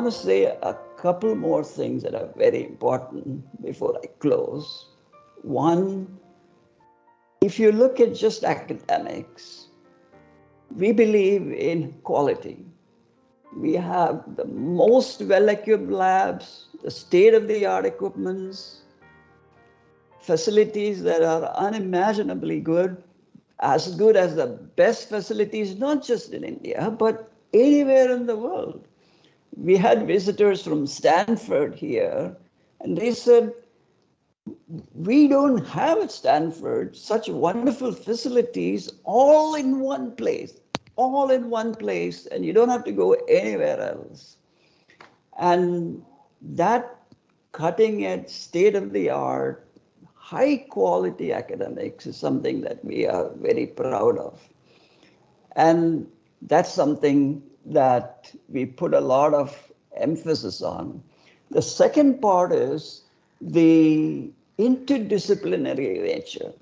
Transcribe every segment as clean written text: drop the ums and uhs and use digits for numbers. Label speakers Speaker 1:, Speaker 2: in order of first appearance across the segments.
Speaker 1: want to say a couple more things that are very important before I close. One, if you look at just academics, we believe in quality. We have the most well-equipped labs, the state-of-the-art equipments, facilities that are unimaginably good as the best facilities, not just in India, but anywhere in the world. We had visitors from Stanford here, and they said, we don't have at Stanford such wonderful facilities all in one place, and you don't have to go anywhere else. And that cutting edge, state of the art, high quality academics is something that we are very proud of. And that's something that we put a lot of emphasis on. The second part is the interdisciplinary nature.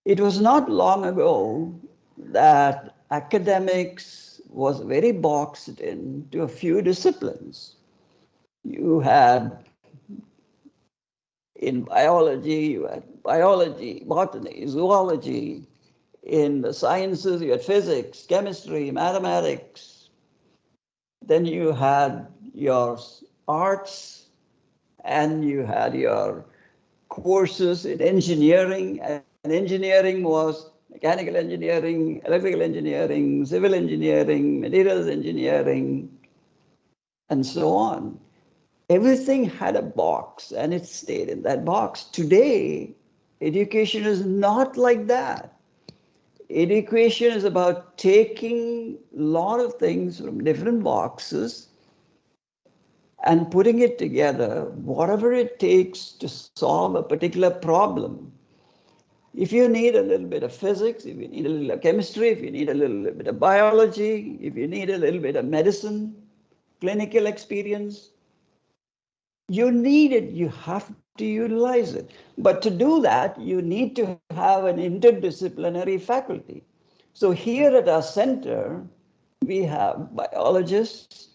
Speaker 1: It was not long ago that academics was very boxed into a few disciplines. You had in biology, you had biology, botany, zoology. In the sciences, you had physics, chemistry, mathematics. Then you had your arts, and you had your courses in engineering. And engineering was mechanical engineering, electrical engineering, civil engineering, materials engineering, and so on. Everything had a box, and it stayed in that box. Today, education is not like that. Education is about taking a lot of things from different boxes and putting it together, whatever it takes to solve a particular problem. If you need a little bit of physics, if you need a little of chemistry, if you need a little bit of biology, if you need a little bit of medicine, clinical experience, you need it, you have to utilize it. But to do that, you need to have an interdisciplinary faculty. So here at our center, we have biologists,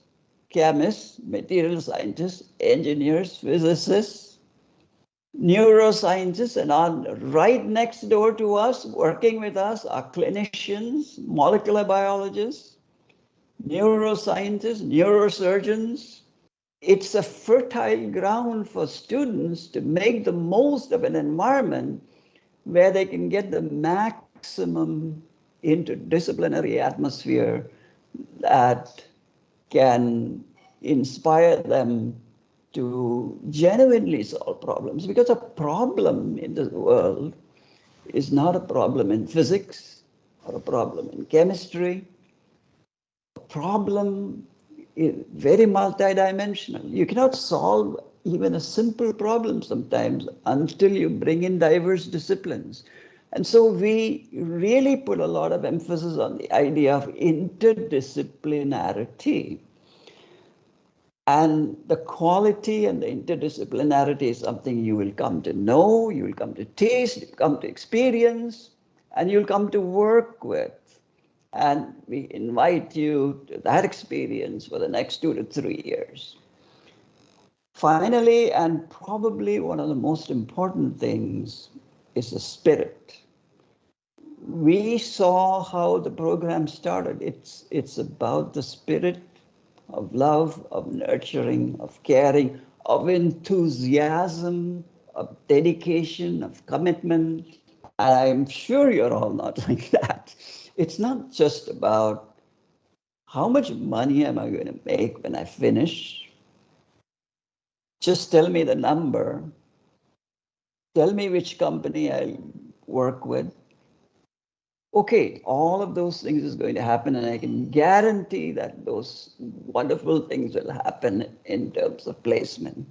Speaker 1: chemists, material scientists, engineers, physicists, neuroscientists, and on right next door to us, working with us, are clinicians, molecular biologists, neuroscientists, neurosurgeons. It's a fertile ground for students to make the most of an environment where they can get the maximum interdisciplinary atmosphere that can inspire them to genuinely solve problems. Because a problem in the world is not a problem in physics or a problem in chemistry. A problem is very multidimensional. You cannot solve even a simple problem sometimes until you bring in diverse disciplines. And so we really put a lot of emphasis on the idea of interdisciplinarity. And the quality and the interdisciplinarity is something you will come to know, you will come to taste, you will come to experience, and you'll come to work with. And we invite you to that experience for the next 2 to 3 years. Finally, and probably one of the most important things, is the spirit. We saw how the program started. It's about the spirit of love, of nurturing, of caring, of enthusiasm, of dedication, of commitment. And I'm sure you're all not like that. It's not just about how much money am I going to make when I finish. Just tell me the number. Tell me which company I work with. Okay, all of those things is going to happen, and I can guarantee that those wonderful things will happen in terms of placement.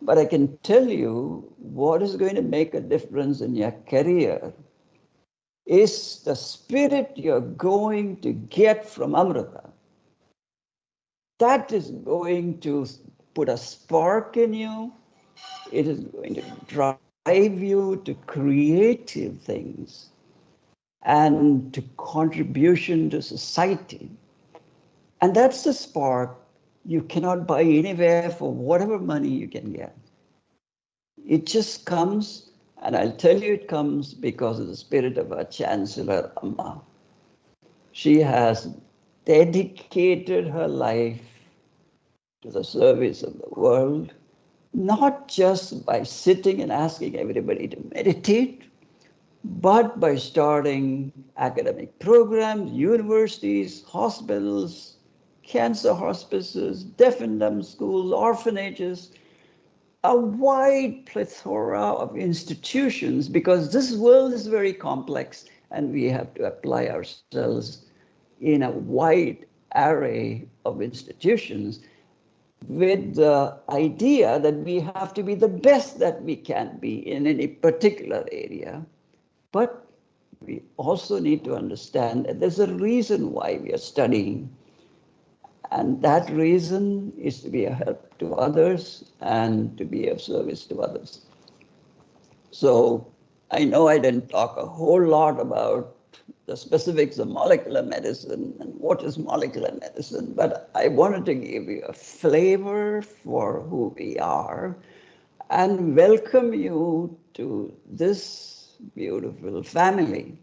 Speaker 1: But I can tell you what is going to make a difference in your career is the spirit you're going to get from Amrita. That is going to put a spark in you. It is going to drive you to creative things and to contribution to society. And that's the spark you cannot buy anywhere for whatever money you can get. It just comes, and I'll tell you it comes because of the spirit of our Chancellor Amma. She has dedicated her life to the service of the world, not just by sitting and asking everybody to meditate, but by starting academic programs, universities, hospitals, cancer hospices, deaf and dumb schools, orphanages, a wide plethora of institutions, because this world is very complex and we have to apply ourselves in a wide array of institutions with the idea that we have to be the best that we can be in any particular area. But we also need to understand that there's a reason why we are studying. And that reason is to be a help to others and to be of service to others. So I know I didn't talk a whole lot about the specifics of molecular medicine and what is molecular medicine, but I wanted to give you a flavor for who we are and welcome you to this beautiful family.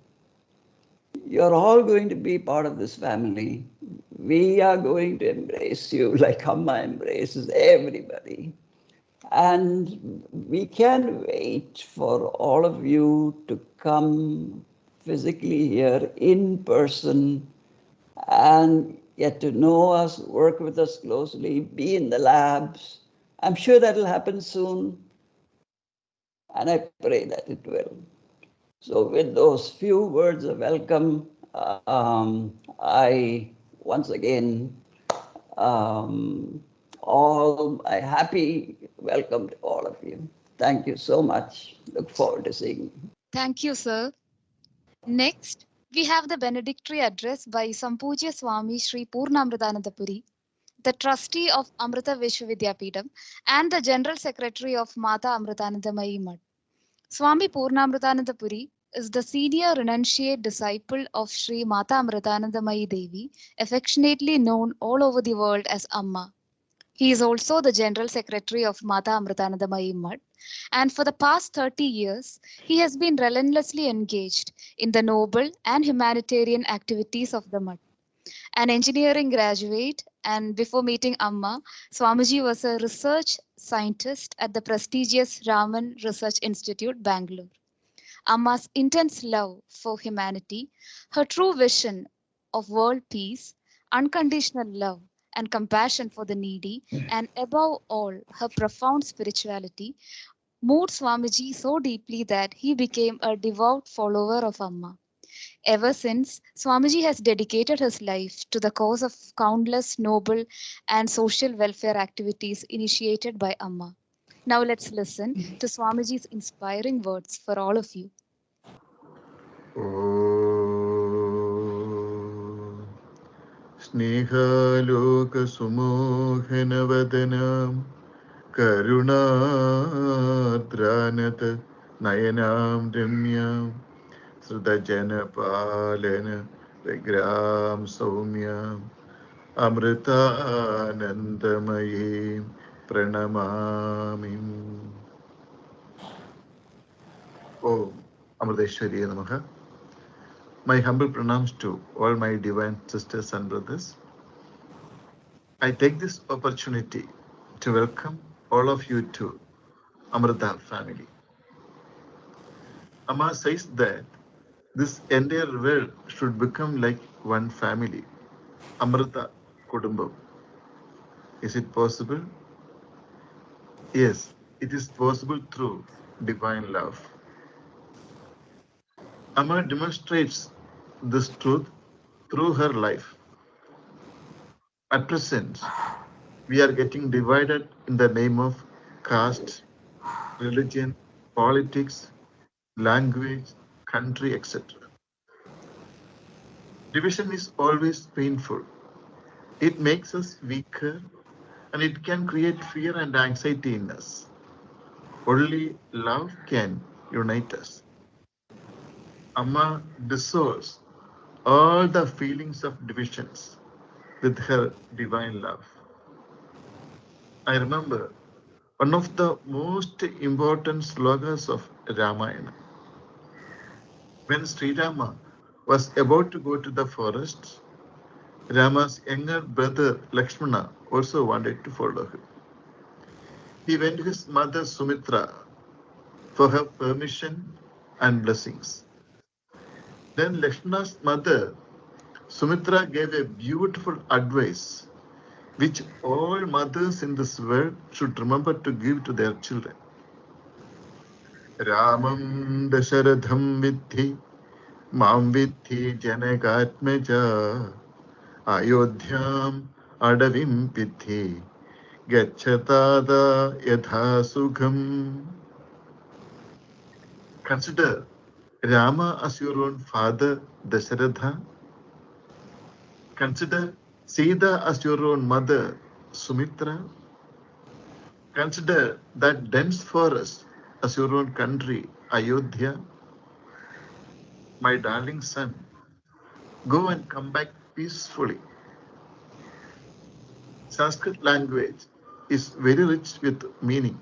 Speaker 1: You're all going to be part of this family. We are going to embrace you like Amma embraces everybody. And we can't wait for all of you to come physically here in person and get to know us, work with us closely, be in the labs. I'm sure that'll happen soon, and I pray that it will. So, with those few words of welcome, I once again all a happy welcome to all of you. Thank you so much. Look forward to seeing you.
Speaker 2: Thank you, sir. Next, we have the benedictory address by Sampujya Swami Sri Purnamritanandapuri, the trustee of Amrita Vishwavidyapeetham and the general secretary of Mata Amritanandamayi Mutt. Swami Purnamritanandapuri is the senior renunciate disciple of Sri Mata Amritanandamayi Devi, affectionately known all over the world as Amma. He is also the General Secretary of Mata Amritanandamayi Mutt, and for the past 30 years, he has been relentlessly engaged in the noble and humanitarian activities of the Mutt. An engineering graduate, and before meeting Amma, Swamiji was a research scientist at the prestigious Raman Research Institute, Bangalore. Amma's intense love for humanity, her true vision of world peace, unconditional love and compassion for the needy, and above all, her profound spirituality moved Swamiji so deeply that he became a devout follower of Amma. Ever since, Swamiji has dedicated his life to the cause of countless noble and social welfare activities initiated by Amma. Now let's listen to Swamiji's inspiring words for all of you.
Speaker 3: स्नेहालोकसुमोहनवदनां करुणाद्रानत नयनां रम्यां श्रुतजनपालन विग्रां सौम्याम् अमृतानन्दमयीं प्रणमामि. Om Amriteshwari Namaha. My humble pranams to all my divine sisters and brothers. I take this opportunity to welcome all of you to Amrita family. Amma says that this entire world should become like one family, Amrita Kudumbam. Is it possible? Yes, it is possible through divine love. Amma demonstrates this truth through her life. At present, we are getting divided in the name of caste, religion, politics, language, country, etc. Division is always painful. It makes us weaker and it can create fear and anxiety in us. Only love can unite us. Amma dissolves all the feelings of divisions with her divine love. I remember one of the most important slogas of Ramayana. When Sri Rama was about to go to the forest, Rama's younger brother Lakshmana also wanted to follow him. He went to his mother Sumitra for her permission and blessings. Then Lakshmana's mother Sumitra gave a beautiful advice which all mothers in this world should remember to give to their children. Ramam Dasharatham Vidhi Mam Vidhi Janakatmeja Ayodhyam Adavim Vidhi Gachatada Yatha Sukham. Consider Rama as your own father Dasharatha. Consider Sita as your own mother Sumitra. Consider that dense forest as your own country, Ayodhya. My darling son, go and come back peacefully. Sanskrit language is very rich with meaning.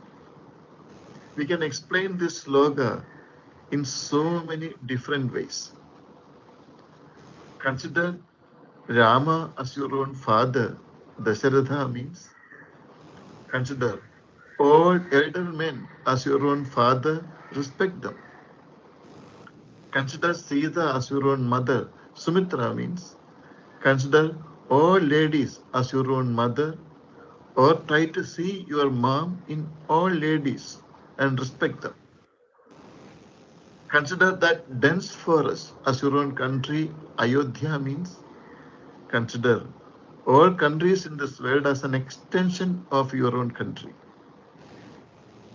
Speaker 3: We can explain this sloga in so many different ways. Consider Rama as your own father. Dasharatha means consider all elder men as your own father, respect them. Consider Sita as your own mother. Sumitra means consider all ladies as your own mother, or try to see your mom in all ladies and respect them. Consider that dense forest as your own country. Ayodhya means consider all countries in this world as an extension of your own country.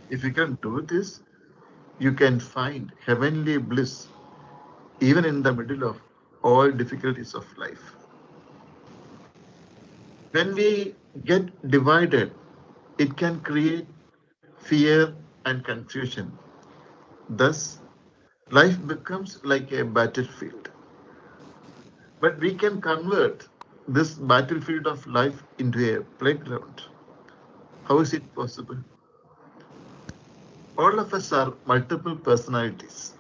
Speaker 3: If you can do this, you can find heavenly bliss even in the middle of all difficulties of life. When we get divided, it can create fear and confusion. Thus, life becomes like a battlefield. But we can convert this battlefield of life into a playground. How is it possible? All of us are multiple personalities.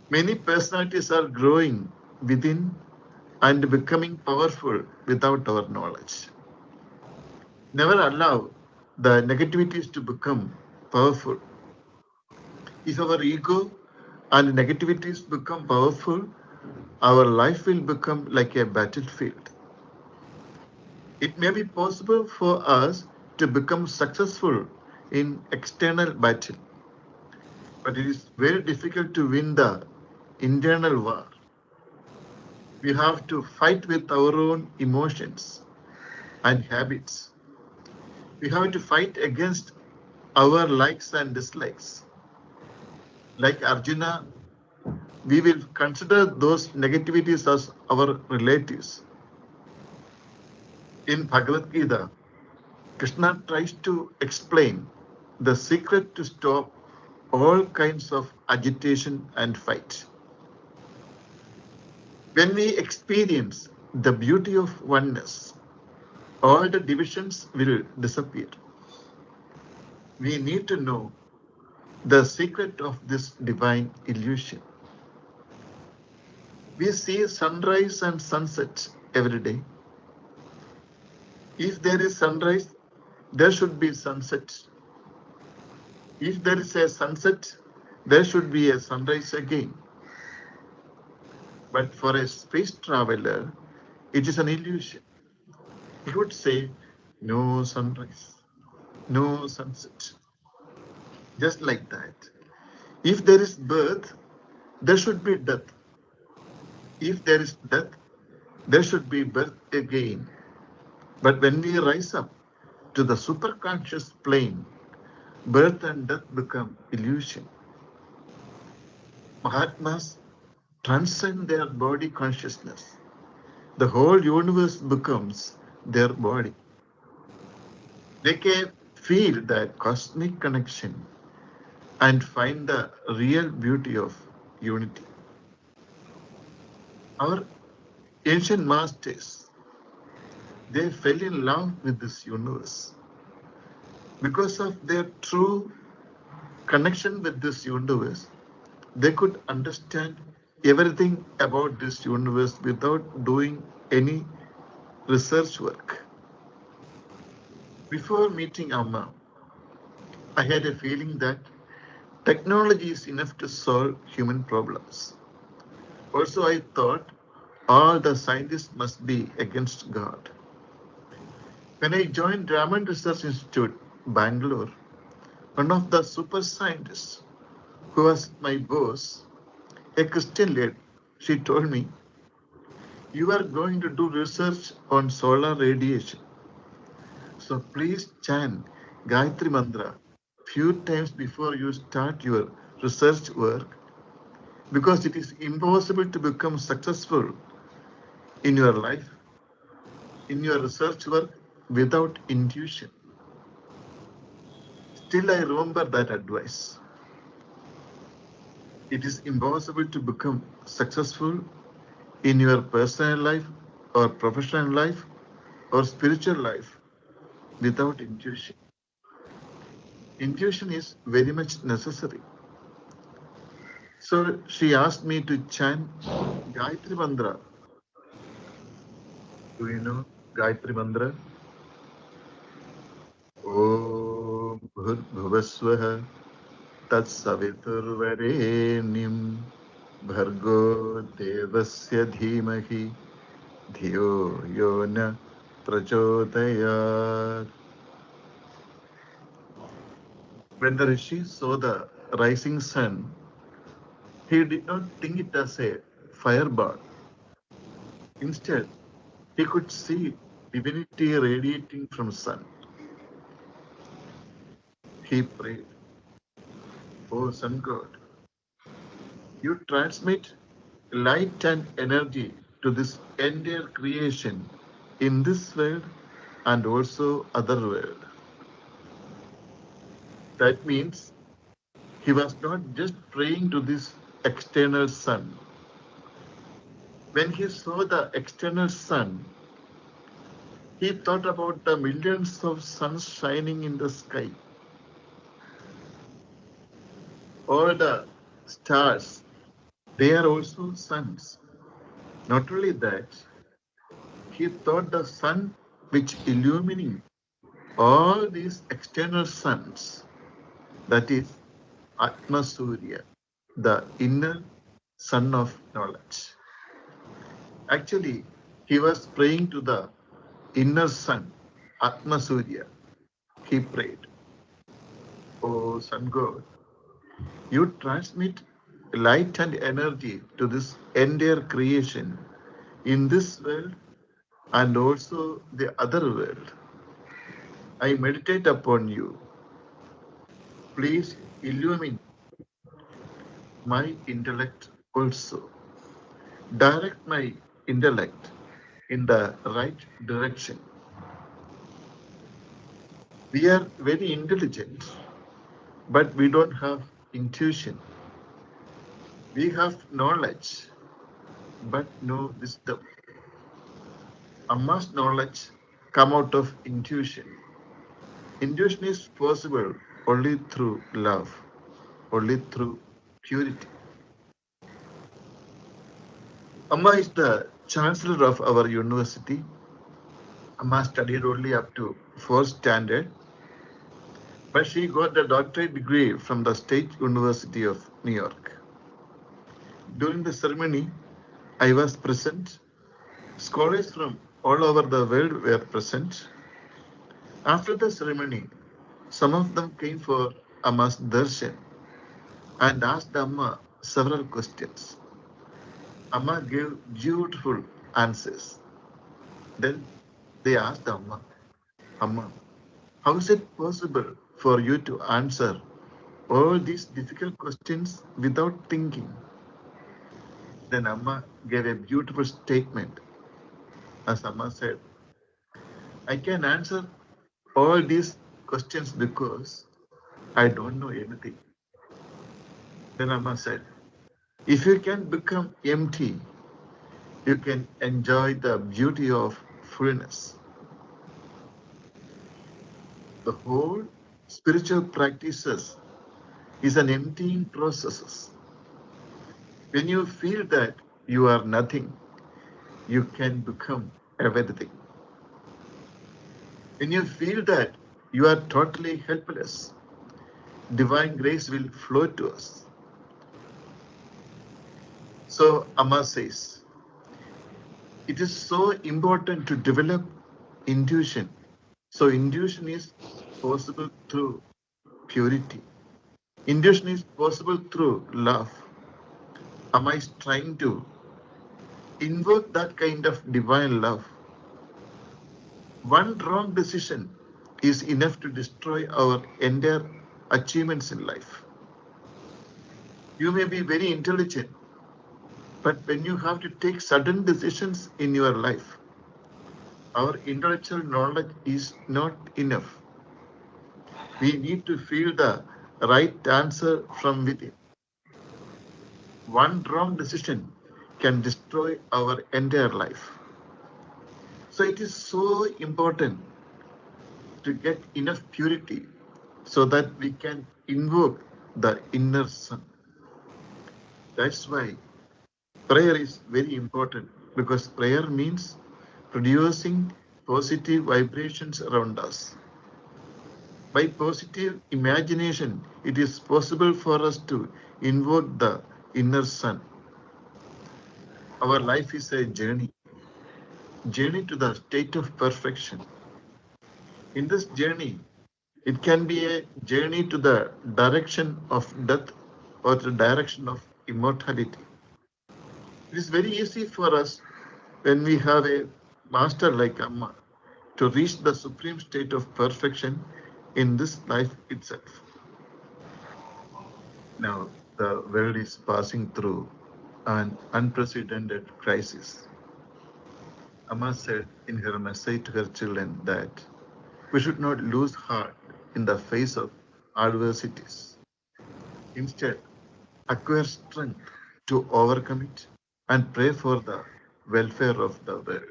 Speaker 3: Many personalities are growing within and becoming powerful without our knowledge. Never allow the negativities to become powerful. If our ego and negativities become powerful, our life will become like a battlefield. It may be possible for us to become successful in external battle, but it is very difficult to win the internal war. We have to fight with our own emotions and habits. We have to fight against our likes and dislikes. Like Arjuna, we will consider those negativities as our relatives. In Bhagavad Gita, Krishna tries to explain the secret to stop all kinds of agitation and fight. When we experience the beauty of oneness, all the divisions will disappear. We need to know the secret of this divine illusion. We see sunrise and sunset every day. If there is sunrise, there should be sunset. If there is a sunset, there should be a sunrise again. But for a space traveler, it is an illusion. He would say, no sunrise, no sunset. Just like that. If there is birth, there should be death. If there is death, there should be birth again. But when we rise up to the superconscious plane, birth and death become illusion. Mahatmas transcend their body consciousness. The whole universe becomes their body. They can feel that cosmic connection and find the real beauty of unity. Our ancient masters, they fell in love with this universe. Because of their true connection with this universe, they could understand everything about this universe without doing any research work. Before meeting Amma, I had a feeling that technology is enough to solve human problems. Also, I thought all the scientists must be against God. When I joined Raman Research Institute, Bangalore, one of the super scientists who was my boss, a Christian lady, she told me, "You are going to do research on solar radiation. So please chant Gayatri Mantra few times before you start your research work because it is impossible to become successful in your life, in your research work without intuition." Still, I remember that advice. It is impossible to become successful in your personal life or professional life or spiritual life without intuition. Intuition is very much necessary. So she asked me to chant Gayatri Mantra. Do you know Gayatri Mantra? Om Bhuvaswaha Tat Saviturvarenyam Bhargo Devasya Dhimahi Dhiyo Yona Prachodayat. When the rishi saw the rising sun, he did not think it as a fireball. Instead, he could see divinity radiating from sun. He prayed, "O sun god, you transmit light and energy to this entire creation in this world and also other world." That means he was not just praying to this external sun. When he saw the external sun, he thought about the millions of suns shining in the sky, all the stars, they are also suns. Not only that, he thought the sun which illumining all these external suns, that is Atma Surya, the inner sun of knowledge. Actually, he was praying to the inner sun, Atma Surya. He prayed, "O sun god, you transmit light and energy to this entire creation in this world and also the other world. I meditate upon you. Please illumine my intellect also. Direct my intellect in the right direction." We are very intelligent, but we don't have intuition. We have knowledge, but no wisdom. Amma's knowledge come out of intuition. Intuition is possible only through love, only through purity. Amma is the chancellor of our university. Amma studied only up to fourth standard, but she got the doctorate degree from the State University of New York. During the ceremony, I was present. Scholars from all over the world were present. After the ceremony, some of them came for Amma's darshan and asked Amma several questions. Amma gave beautiful answers. Then they asked Amma, "Amma, how is it possible for you to answer all these difficult questions without thinking?" Then Amma gave a beautiful statement. As Amma said, "I can answer all these questions because I don't know anything." Then Amma said, "If you can become empty, you can enjoy the beauty of fullness." The whole spiritual practices is an emptying process. When you feel that you are nothing, you can become everything. When you feel that you are totally helpless, divine grace will flow to us. So Amma says, it is so important to develop intuition. So intuition is possible through purity. Intuition is possible through love. Amma is trying to invoke that kind of divine love. One wrong decision is enough to destroy our entire achievements in life. You may be very intelligent, but when you have to take sudden decisions in your life, our intellectual knowledge is not enough. We need to feel the right answer from within. One wrong decision can destroy our entire life. So it is so important to get enough purity so that we can invoke the inner sun. That's why prayer is very important, because prayer means producing positive vibrations around us. By positive imagination, it is possible for us to invoke the inner sun. Our life is a journey to the state of perfection. In this journey, it can be a journey to the direction of death or the direction of immortality. It is very easy for us when we have a master like Amma to reach the supreme state of perfection in this life itself. Now, the world is passing through an unprecedented crisis. Amma said in her message to her children that we should not lose heart in the face of adversities. Instead, acquire strength to overcome it and pray for the welfare of the world.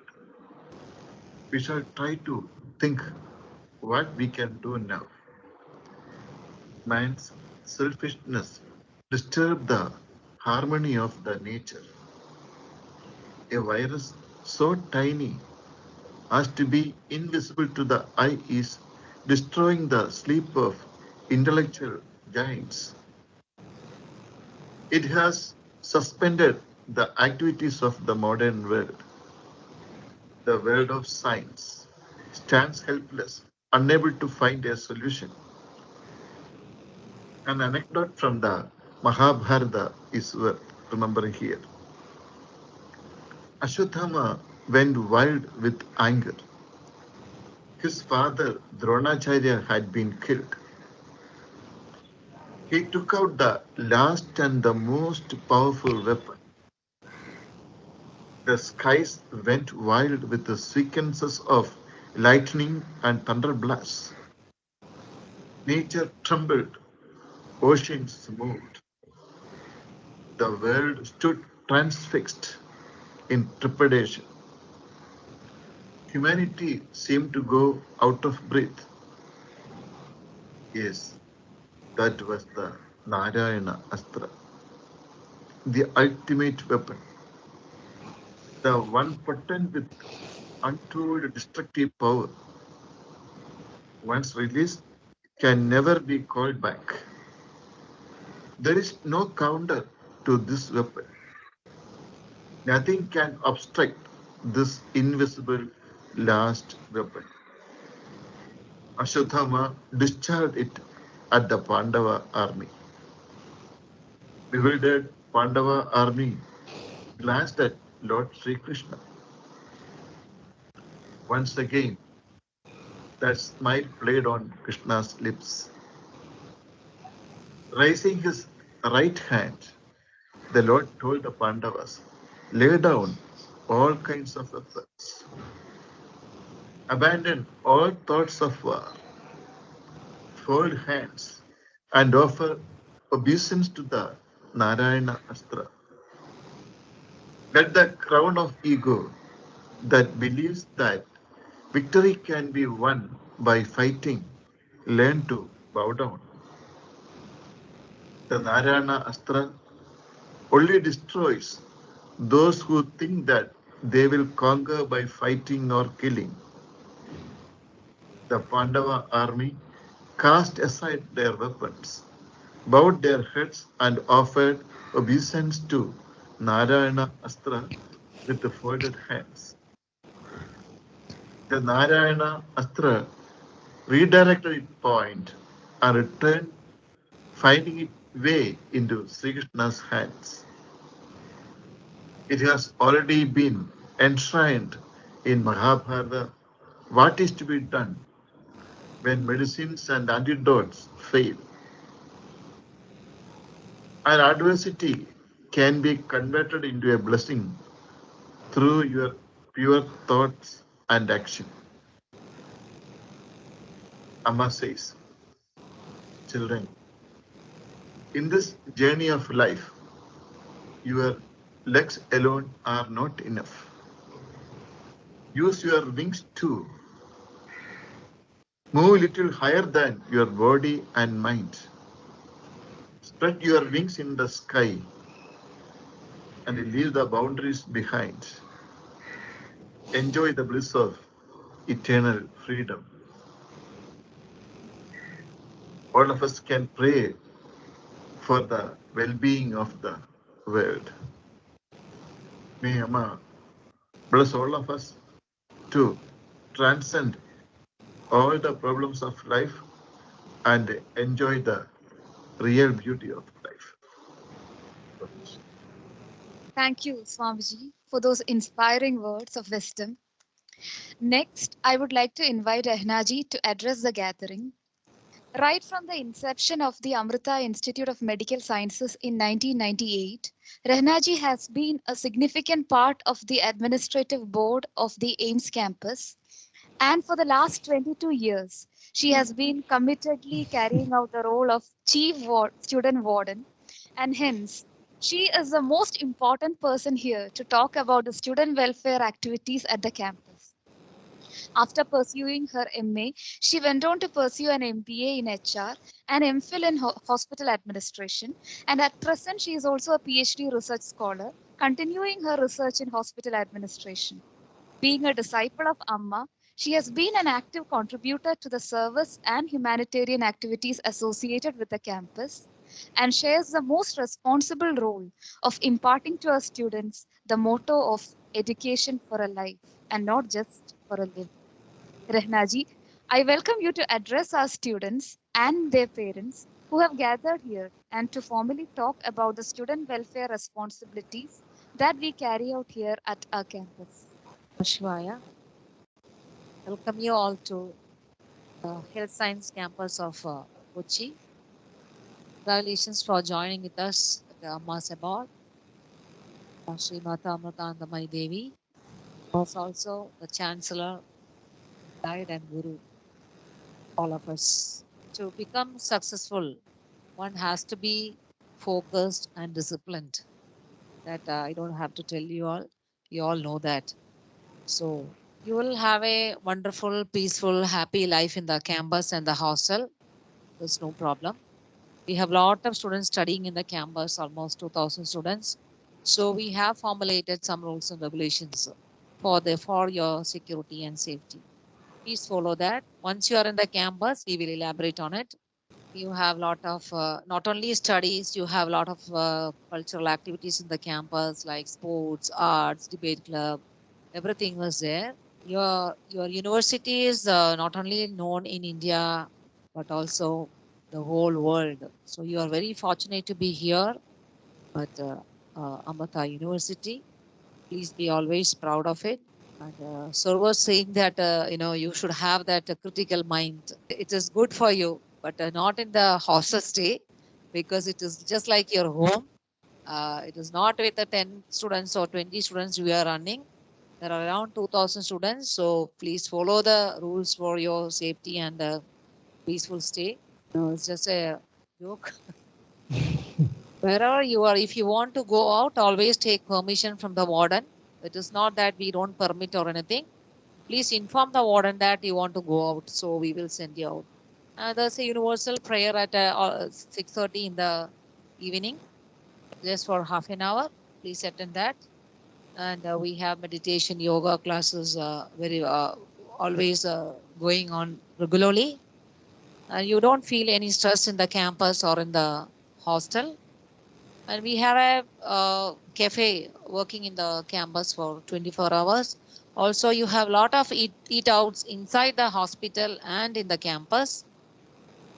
Speaker 3: We shall try to think what we can do now. Man's selfishness disturbs the harmony of the nature. A virus so tiny as to be invisible to the eye is destroying the sleep of intellectual giants. It has suspended the activities of the modern world. The world of science stands helpless, unable to find a solution. An anecdote from the Mahabharata is worth remembering here. Ashwatthama went wild with anger. His father Dronacharya had been killed. He took out the last and the most powerful weapon. The skies went wild with the sequences of lightning and thunder blasts. Nature trembled, oceans moved. The world stood transfixed in trepidation. Humanity seemed to go out of breath. Yes, that was the Narayana Astra, the ultimate weapon, the one potent with untold destructive power. Once released, can never be called back. There is no counter to this weapon. Nothing can obstruct this invisible last weapon. Ashwatthama discharged it at the Pandava army. Bewildered Pandava army glanced at Lord Sri Krishna. Once again, that smile played on Krishna's lips. Raising his right hand, the Lord told the Pandavas, lay down all kinds of weapons. Abandon all thoughts of war. Fold hands and offer obeisance to the Narayana Astra. Let the crown of ego that believes that victory can be won by fighting learn to bow down. The Narayana Astra only destroys those who think that they will conquer by fighting or killing. The Pandava army cast aside their weapons, bowed their heads, and offered obeisance to Narayana Astra with the folded hands. The Narayana Astra redirected its point and returned, finding its way into Sri Krishna's hands. It has already been enshrined in Mahabharata what is to be done when medicines and antidotes fail. An adversity can be converted into a blessing through your pure thoughts and action. Amma says, children, in this journey of life, your legs alone are not enough. Use your wings too. Move a little higher than your body and mind. Spread your wings in the sky and leave the boundaries behind. Enjoy the bliss of eternal freedom. All of us can pray for the well-being of the world. May Amma bless all of us to transcend all the problems of life and enjoy the real beauty of life.
Speaker 2: Thank you, Swamiji, for those inspiring words of wisdom. Next, I would like to invite Ehnaji to address the gathering. Right from the inception of the Amrita Institute of Medical Sciences in 1998, Rehnaji has been a significant part of the administrative board of the AIMS campus. And for the last 22 years, she has been committedly carrying out the role of student warden. And hence, she is the most important person here to talk about the student welfare activities at the campus. After pursuing her MA, she went on to pursue an MBA in HR and MPhil in hospital administration. And at present, she is also a PhD research scholar, continuing her research in hospital administration. Being a disciple of Amma, she has been an active contributor to the service and humanitarian activities associated with the campus and shares the most responsible role of imparting to our students the motto of education for a life and not just for a live. Rehnaji, I welcome you to address our students and their parents who have gathered here and to formally talk about the student welfare responsibilities that we carry out here at our campus.
Speaker 4: Shivaya. Welcome you all to the Health Science campus of Kochi. Congratulations for joining with us at the Amma's Abad. Srimata Amritanandamayi Devi was also the Chancellor, guide and Guru, all of us. To become successful, one has to be focused and disciplined. That I don't have to tell you all. You all know that. So you will have a wonderful, peaceful, happy life in the campus and the hostel. There's no problem. We have a lot of students studying in the campus, almost 2,000 students. So we have formulated some rules and regulations for your security and safety. Please follow that. Once you are in the campus, we will elaborate on it. You have a lot of not only studies, you have a lot of cultural activities in the campus like sports, arts, debate club, everything was there. Your university is not only known in India but also the whole world. So you are very fortunate to be here at Amrita University. Please be always proud of it. And sir was saying that you should have that critical mind. It is good for you, but not in the hostel stay because it is just like your home. It is not with the 10 students or 20 students we are running. There are around 2,000 students, so please follow the rules for your safety and peaceful stay. No, it's just a joke. Wherever you are, if you want to go out, always take permission from the warden. It is not that we don't permit or anything. Please inform the warden that you want to go out, so we will send you out. There's a universal prayer at 6:30 in the evening, just for half an hour. Please attend that. And we have meditation, yoga classes, very always going on regularly. And you don't feel any stress in the campus or in the hostel. And we have a cafe working in the campus for 24 hours. Also, you have a lot of eat outs inside the hospital and in the campus.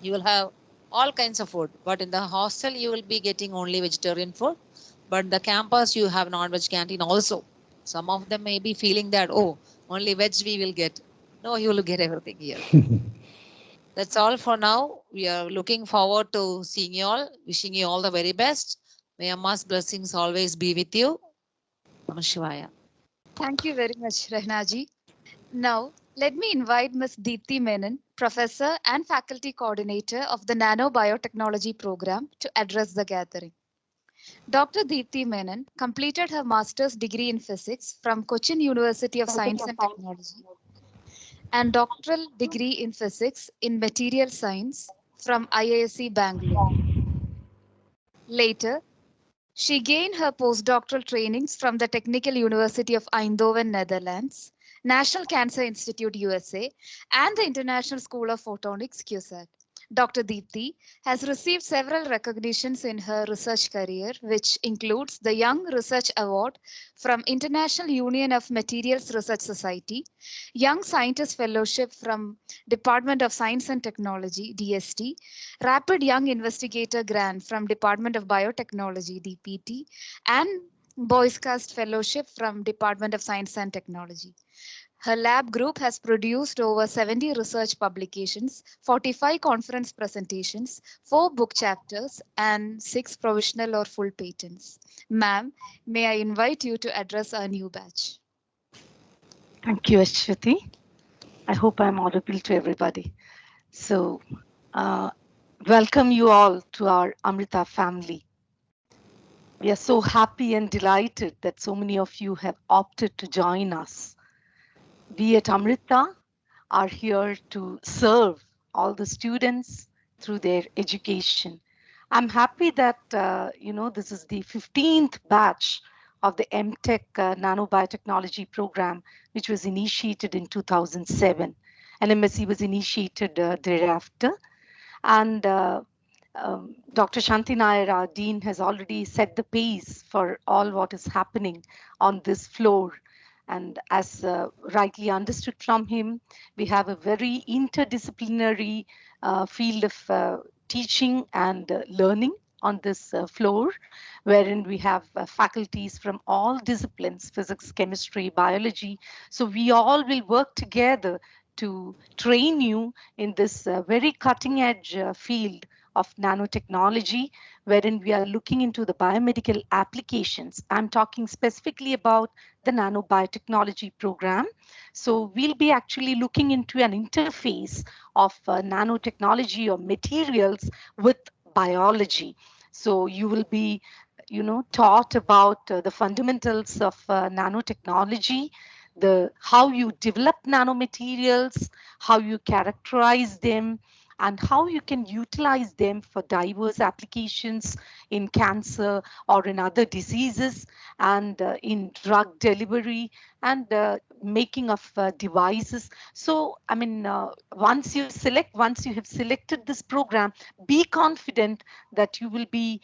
Speaker 4: You will have all kinds of food, but in the hostel you will be getting only vegetarian food. But in the campus you have non-veg canteen also. Some of them may be feeling that, oh, only veg we will get. No, you will get everything here. That's all for now. We are looking forward to seeing you all. Wishing you all the very best. May Amma's blessings always be with you. Namah Shivaya.
Speaker 2: Thank you very much, Rehnaji. Now, let me invite Ms. Deepthi Menon, Professor and Faculty Coordinator of the Nanobiotechnology Program, to address the gathering. Dr. Deepthi Menon completed her master's degree in physics from Cochin University of Science and Technology and doctoral degree in physics in material science from IISc Bangalore. Later, she gained her postdoctoral trainings from the Technical University of Eindhoven, Netherlands, National Cancer Institute, USA, and the International School of Photonics, QSAT. Dr. Deepthi has received several recognitions in her research career, which includes the Young Research Award from International Union of Materials Research Society, Young Scientist Fellowship from Department of Science and Technology, DST, Rapid Young Investigator Grant from Department of Biotechnology, DPT, and Boys Cast Fellowship from Department of Science and Technology. Her lab group has produced over 70 research publications, 45 conference presentations, 4 book chapters, and 6 provisional or full patents. Ma'am, may I invite you to address our new batch?
Speaker 5: Thank you, Ashwati. I hope I'm audible to everybody. So, welcome you all to our Amrita family. We are so happy and delighted that so many of you have opted to join us. We at Amrita are here to serve all the students through their education. I'm happy that this is the 15th batch of the MTech Nanobiotechnology program, which was initiated in 2007. And MSc was initiated thereafter. And Dr. Shanti Nair, our dean, has already set the pace for all what is happening on this floor. And as rightly understood from him, we have a very interdisciplinary field of teaching and learning on this floor, wherein we have faculties from all disciplines, physics, chemistry, biology. So we all will work together to train you in this very cutting edge field of nanotechnology, wherein we are looking into the biomedical applications. I'm talking specifically about the nanobiotechnology program. So we'll be actually looking into an interface of nanotechnology or materials with biology. So you will be taught about the fundamentals of nanotechnology, the how you develop nanomaterials, how you characterize them, and how you can utilize them for diverse applications in cancer or in other diseases, and in drug delivery, and making of devices. So, I mean, once you have selected this program, be confident that you will be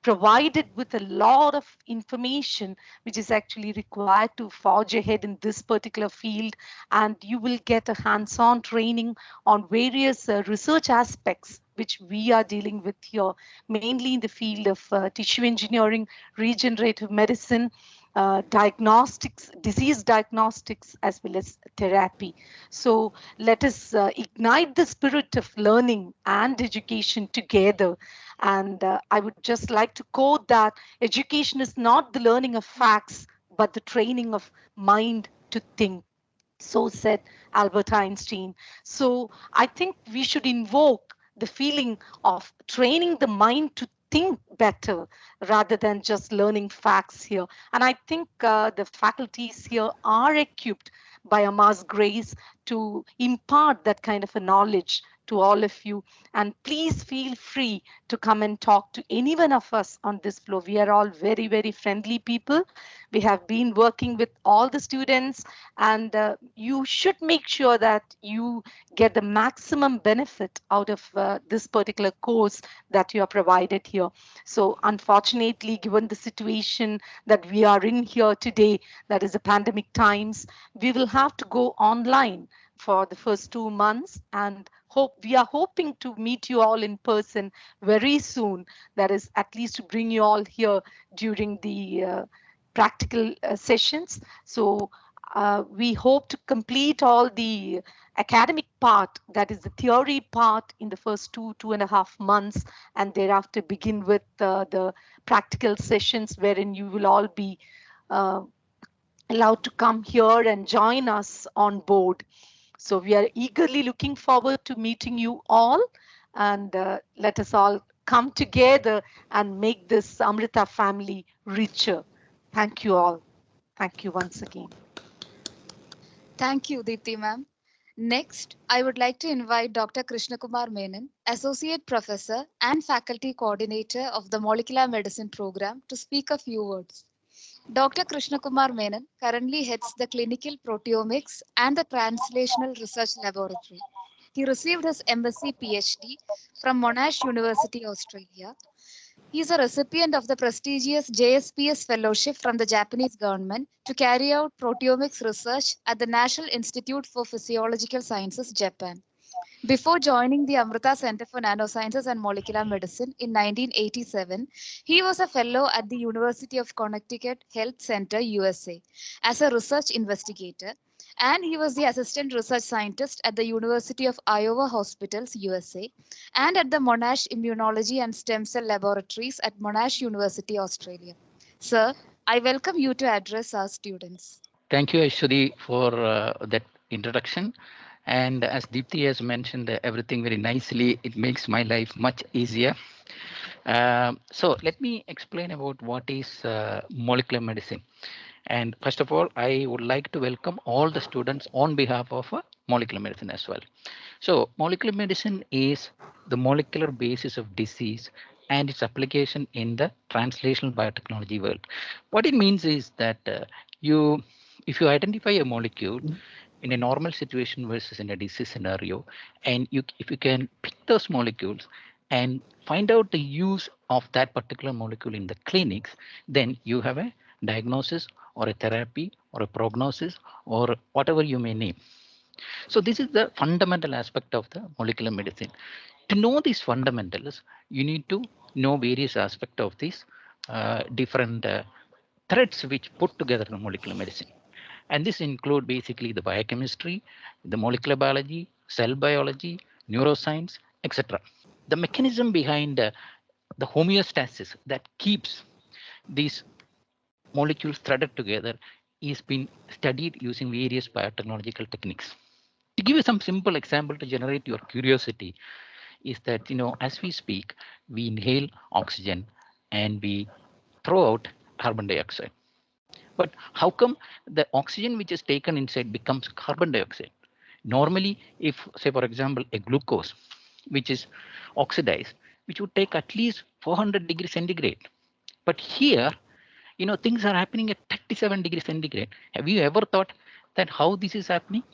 Speaker 5: provided with a lot of information which is actually required to forge ahead in this particular field, and you will get a hands-on training on various research aspects which we are dealing with here, mainly in the field of tissue engineering, regenerative medicine, diagnostics, disease diagnostics, as well as therapy. So let us ignite the spirit of learning and education together. And I would just like to quote that education is not the learning of facts, but the training of mind to think. So said Albert Einstein. So I think we should invoke the feeling of training the mind to think better rather than just learning facts here. And I think the faculties here are equipped by Amma's grace to impart that kind of a knowledge to all of you. And please feel free to come and talk to any one of us on this floor. We are all very, very friendly people. We have been working with all the students, and you should make sure that you get the maximum benefit out of this particular course that you are provided here. So unfortunately, given the situation that we are in here today, that is the pandemic times, we will have to go online for the first 2 months, and we are hoping to meet you all in person very soon. That is at least to bring you all here during the practical sessions. So we hope to complete all the academic part, that is the theory part, in the first 2.5 months, and thereafter begin with the practical sessions wherein you will all be uh, allowed to come here and join us on board. So we are eagerly looking forward to meeting you all, and let us all come together and make this Amrita family richer. Thank you all. Thank you once again.
Speaker 2: Thank you, Deepti ma'am. Next, I would like to invite Dr. Krishna Kumar Menon, Associate Professor and Faculty Coordinator of the Molecular Medicine Program, to speak a few words. Dr. Krishna Kumar Menon currently heads the Clinical Proteomics and the Translational Research Laboratory. He received his MSc PhD from Monash University, Australia. He is a recipient of the prestigious JSPS Fellowship from the Japanese government to carry out proteomics research at the National Institute for Physiological Sciences, Japan. Before joining the Amrita Center for Nanosciences and Molecular Medicine in 1987, he was a fellow at the University of Connecticut Health Center, USA, as a research investigator, and he was the assistant research scientist at the University of Iowa Hospitals, USA, and at the Monash Immunology and Stem Cell Laboratories at Monash University, Australia. Sir, I welcome you to address our students.
Speaker 6: Thank you, Aishwari, for that introduction. And as Deepti has mentioned everything very nicely, it makes my life much easier. So let me explain about what is molecular medicine. And first of all, I would like to welcome all the students on behalf of molecular medicine as well. So molecular medicine is the molecular basis of disease and its application in the translational biotechnology world. What it means is that if you identify a molecule in a normal situation versus in a disease scenario, and if you can pick those molecules and find out the use of that particular molecule in the clinics, then you have a diagnosis or a therapy or a prognosis or whatever you may name. So this is the fundamental aspect of the molecular medicine. To know these fundamentals, you need to know various aspects of these different threads which put together the molecular medicine. And this include basically the biochemistry, the molecular biology, cell biology, neuroscience, etc. The mechanism behind the homeostasis that keeps these molecules threaded together is being studied using various biotechnological techniques. To give you some simple example to generate your curiosity is that, as we speak, we inhale oxygen and we throw out carbon dioxide. But how come the oxygen which is taken inside becomes carbon dioxide? Normally, if, say, for example, a glucose, which is oxidized, which would take at least 400 degrees centigrade. But here, things are happening at 37 degrees centigrade. Have you ever thought that how this is happening?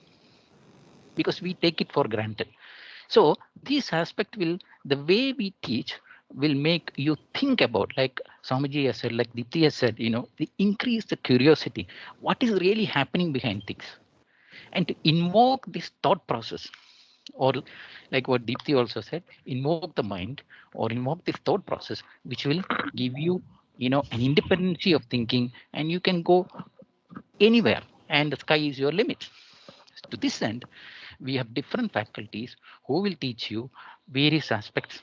Speaker 6: Because we take it for granted. So this aspect the way we teach will make you think about, like Swamiji has said, like Deepti has said, the increase the curiosity. What is really happening behind things? And to invoke this thought process, or like what Deepti also said, invoke the mind or invoke this thought process, which will give you, an independency of thinking, and you can go anywhere, and the sky is your limit. To this end, we have different faculties who will teach you various aspects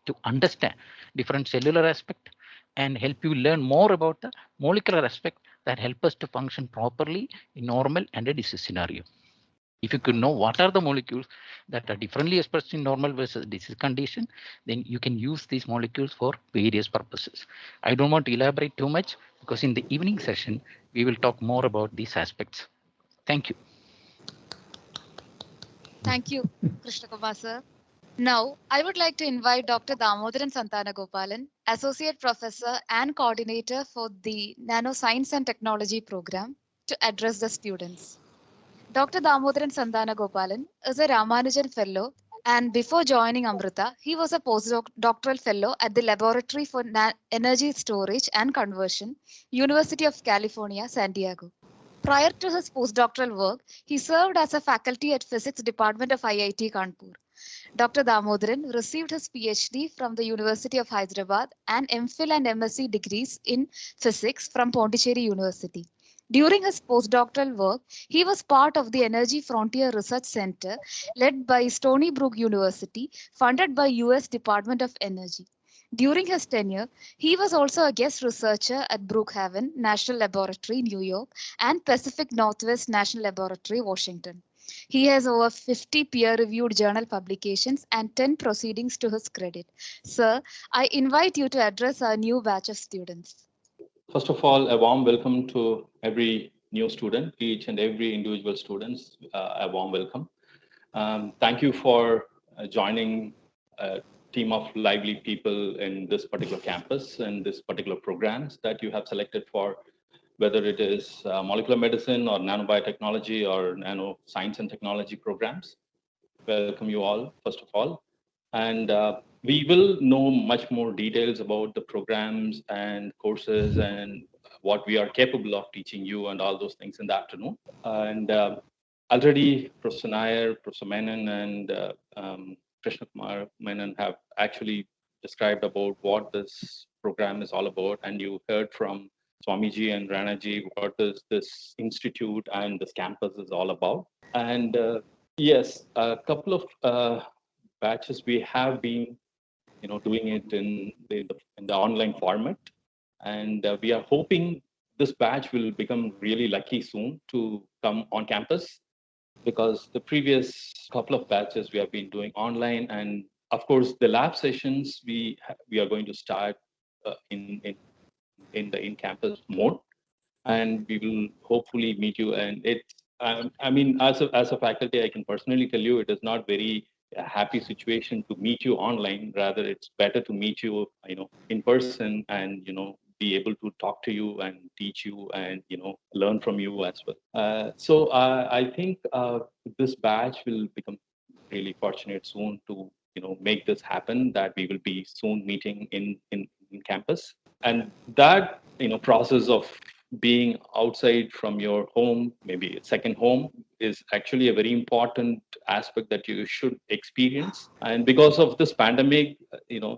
Speaker 6: to understand different cellular aspect and help you learn more about the molecular aspect that help us to function properly in normal and a disease scenario. If you could know what are the molecules that are differently expressed in normal versus disease condition, then you can use these molecules for various purposes. I don't want to elaborate too much because in the evening session, we will talk more about these aspects. Thank you.
Speaker 2: Thank you, Krishna Kumar sir. Now, I would like to invite Dr. Damodaran Santanagopalan, Associate Professor and Coordinator for the Nanoscience and Technology Program, to address the students. Dr. Damodaran Santanagopalan is a Ramanujan Fellow, and before joining Amrita, he was a postdoctoral fellow at the Laboratory for Energy Storage and Conversion, University of California, San Diego. Prior to his postdoctoral work, he served as a faculty at Physics Department of IIT Kanpur. Dr. Damodaran received his PhD from the University of Hyderabad and MPhil and MSc degrees in physics from Pondicherry University. During his postdoctoral work, he was part of the Energy Frontier Research Center led by Stony Brook University, funded by US Department of Energy. During his tenure, he was also a guest researcher at Brookhaven National Laboratory, New York, and Pacific Northwest National Laboratory, Washington. He has over 50 peer reviewed journal publications and 10 proceedings to his credit. Sir, I invite you to address our new batch of students.
Speaker 7: First of all, a warm welcome to every new student, each and every individual students, a warm welcome. Thank you for joining a team of lively people in this particular campus and this particular programs that you have selected for, whether it is molecular medicine or nanobiotechnology or nano science and technology programs. Welcome you all, first of all. And we will know much more details about the programs and courses and what we are capable of teaching you and all those things in the afternoon. And already Professor Nair, Professor Menon, and Krishna Kumar Menon have actually described about what this program is all about. And you heard from Swamiji and Ranaji what is this institute and this campus is all about. And yes, a couple of batches we have been doing it in the online format, and we are hoping this batch will become really lucky soon to come on campus, because the previous couple of batches we have been doing online, and of course the lab sessions we are going to start in the in campus mode, and we will hopefully meet you. And it's I mean, as a faculty, I can personally tell you it is not very happy situation to meet you online. Rather, it's better to meet you in person, and be able to talk to you and teach you and learn from you as well. So I think this batch will become really fortunate soon to make this happen, that we will be soon meeting in campus. And that process of being outside from your home, maybe a second home, is actually a very important aspect that you should experience. And because of this pandemic,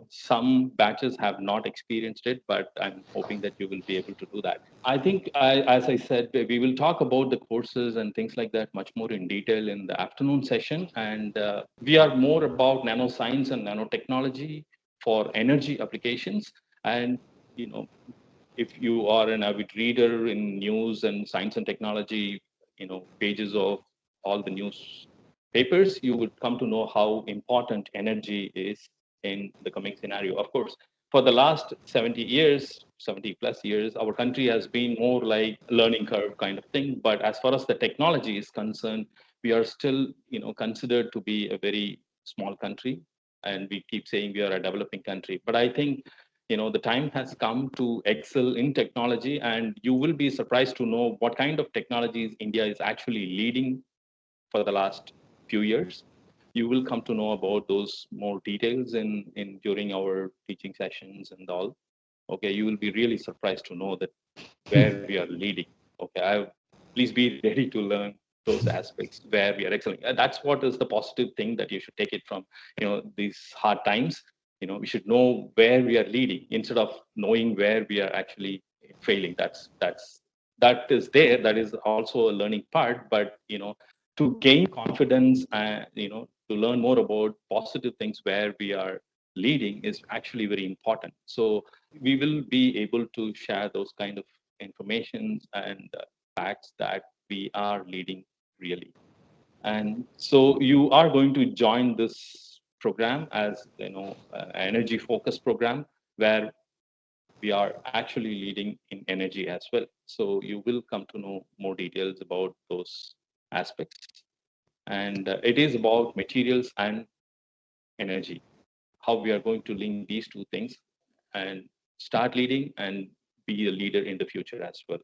Speaker 7: some batches have not experienced it, but I'm hoping that you will be able to do that. I think, as I said, we will talk about the courses and things like that much more in detail in the afternoon session. And we are more about nanoscience and nanotechnology for energy applications. And if you are an avid reader in news and science and technology, pages of all the news papers, you would come to know how important energy is in the coming scenario. Of course, for the last 70 years, 70 plus years, our country has been more like learning curve kind of thing. But as far as the technology is concerned, we are still, considered to be a very small country, and we keep saying we are a developing country. But I think the time has come to excel in technology, and you will be surprised to know what kind of technologies India is actually leading for the last few years. You will come to know about those more details in during our teaching sessions and all. Okay, you will be really surprised to know that where we are leading. Okay, please be ready to learn those aspects where we are excelling. And that's what is the positive thing that you should take it from these hard times. We should know where we are leading instead of knowing where we are actually failing. That is there. That is also a learning part. But to gain confidence and to learn more about positive things where we are leading is actually very important. So we will be able to share those kind of informations and facts that we are leading really. And so you are going to join this program as energy focused program, where we are actually leading in energy as well. So you will come to know more details about those aspects. And it is about materials and energy, how we are going to link these two things and start leading and be a leader in the future as well.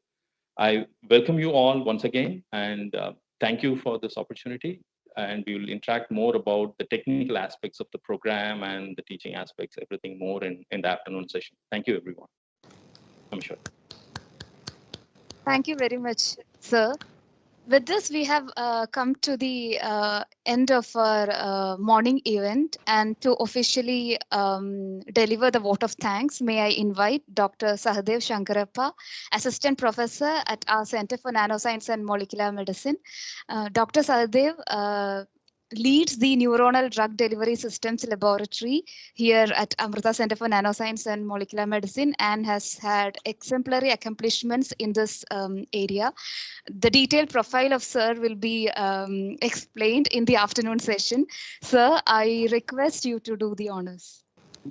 Speaker 7: I welcome you all once again, and thank you for this opportunity. And we will interact more about the technical aspects of the program and the teaching aspects, everything more in the afternoon session. Thank you, everyone. I'm sure.
Speaker 2: Thank you very much, sir. With this, we have come to the end of our morning event, and to officially deliver the vote of thanks, may I invite Dr. Sahadev Shankarappa, Assistant Professor at our Center for Nanoscience and Molecular Medicine. Dr. Sahadev leads the Neuronal Drug Delivery Systems Laboratory here at Amrita Center for Nanoscience and Molecular Medicine, and has had exemplary accomplishments in this area. The detailed profile of sir will be explained in the afternoon session. Sir, I request you to do the honors.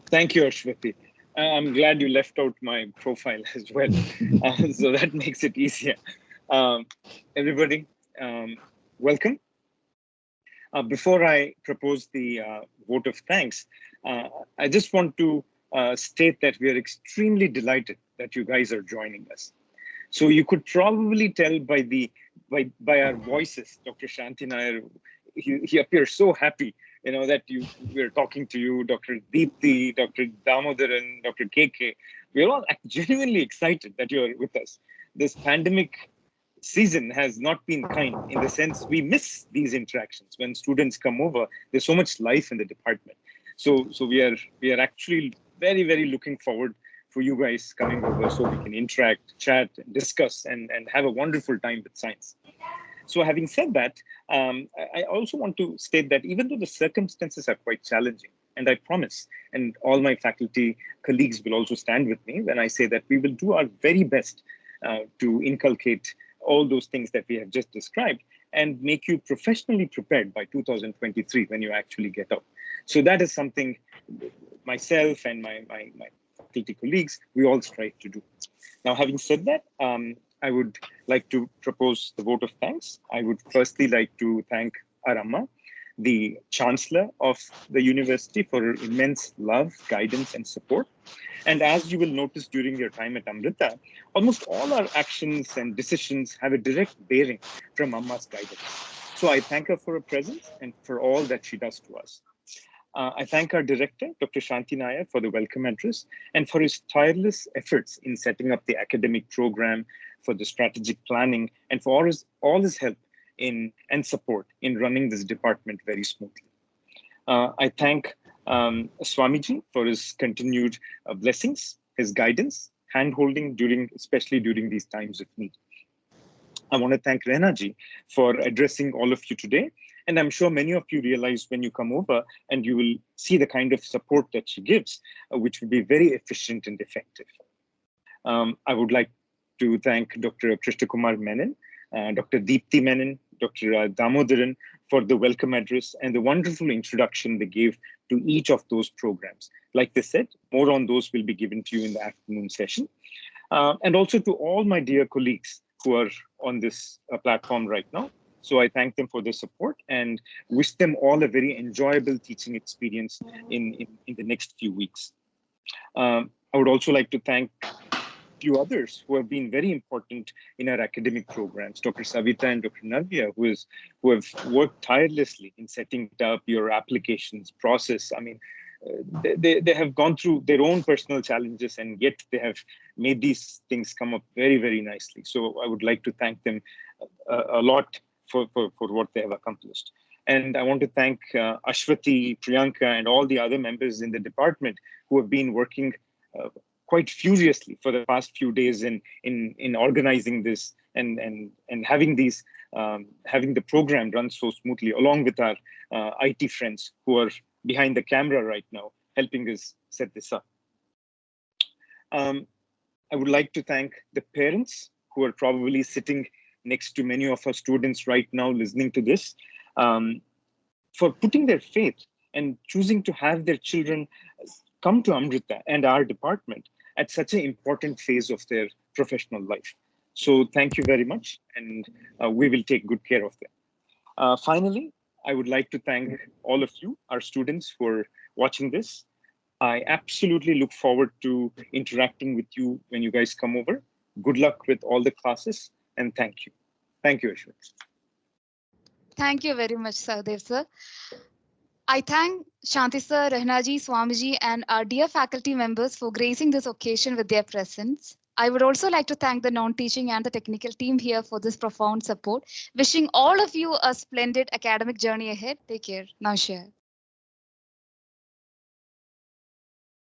Speaker 8: Thank you, Ashwati. I'm glad you left out my profile as well. So that makes it easier. Everybody, welcome. Before I propose the vote of thanks, I just want to state that we are extremely delighted that you guys are joining us. So you could probably tell by our voices, Dr. Shanti Nair, he appears so happy, that we're talking to you, Dr. Deepti, Dr. Damodaran, Dr. KK. We're all genuinely excited that you're with us. This pandemic season has not been kind, in the sense we miss these interactions. When students come over, there's so much life in the department. So we are actually very, very looking forward for you guys coming over so we can interact, chat, discuss, and have a wonderful time with science. So having said that, I also want to state that even though the circumstances are quite challenging, and I promise, and all my faculty colleagues will also stand with me when I say that we will do our very best to inculcate all those things that we have just described and make you professionally prepared by 2023 when you actually get out. So that is something myself and my faculty colleagues, we all strive to do. Now, having said that, I would like to propose the vote of thanks. I would firstly like to thank Aramma, the Chancellor of the university, for her immense love, guidance, and support. And as you will notice during your time at Amrita, almost all our actions and decisions have a direct bearing from Amma's guidance. So I thank her for her presence and for all that she does to us. I thank our director, Dr. Shanti Nair, for the welcome address and for his tireless efforts in setting up the academic program, for the strategic planning, and for all his help in and support in running this department very smoothly. I thank Swamiji for his continued blessings, his guidance, hand-holding especially during these times of need. I want to thank Renaji for addressing all of you today. And I'm sure many of you realize when you come over and you will see the kind of support that she gives, which will be very efficient and effective. I would like to thank Dr. Krishna Kumar Menon, Dr. Deepti Menon, Dr. Damodaran for the welcome address and the wonderful introduction they gave to each of those programs. Like they said, more on those will be given to you in the afternoon session. And also to all my dear colleagues who are on this platform right now. So I thank them for their support and wish them all a very enjoyable teaching experience in the next few weeks. I would also like to thank few others who have been very important in our academic programs, Dr. Savita and Dr. Navya, who have worked tirelessly in setting up your applications process. I mean, they have gone through their own personal challenges, and yet they have made these things come up very, very nicely. So I would like to thank them a lot for what they have accomplished. And I want to thank Ashwati, Priyanka, and all the other members in the department who have been working quite furiously for the past few days in organizing this and having these having the program run so smoothly, along with our IT friends who are behind the camera right now, helping us set this up. I would like to thank the parents who are probably sitting next to many of our students right now listening to this, for putting their faith and choosing to have their children come to Amrita and our department at such an important phase of their professional life. So thank you very much, and we will take good care of them. Finally, I would like to thank all of you, our students, for watching this. I absolutely look forward to interacting with you when you guys come over. Good luck with all the classes, and thank you. Thank you, Ashwin.
Speaker 2: Thank you very much, Sahdev sir. I thank Shanti sir, Rahnaji, Swamiji, and our dear faculty members for gracing this occasion with their presence. I would also like to thank the non-teaching and the technical team here for this profound support. Wishing all of you a splendid academic journey ahead. Take care. Namaskar.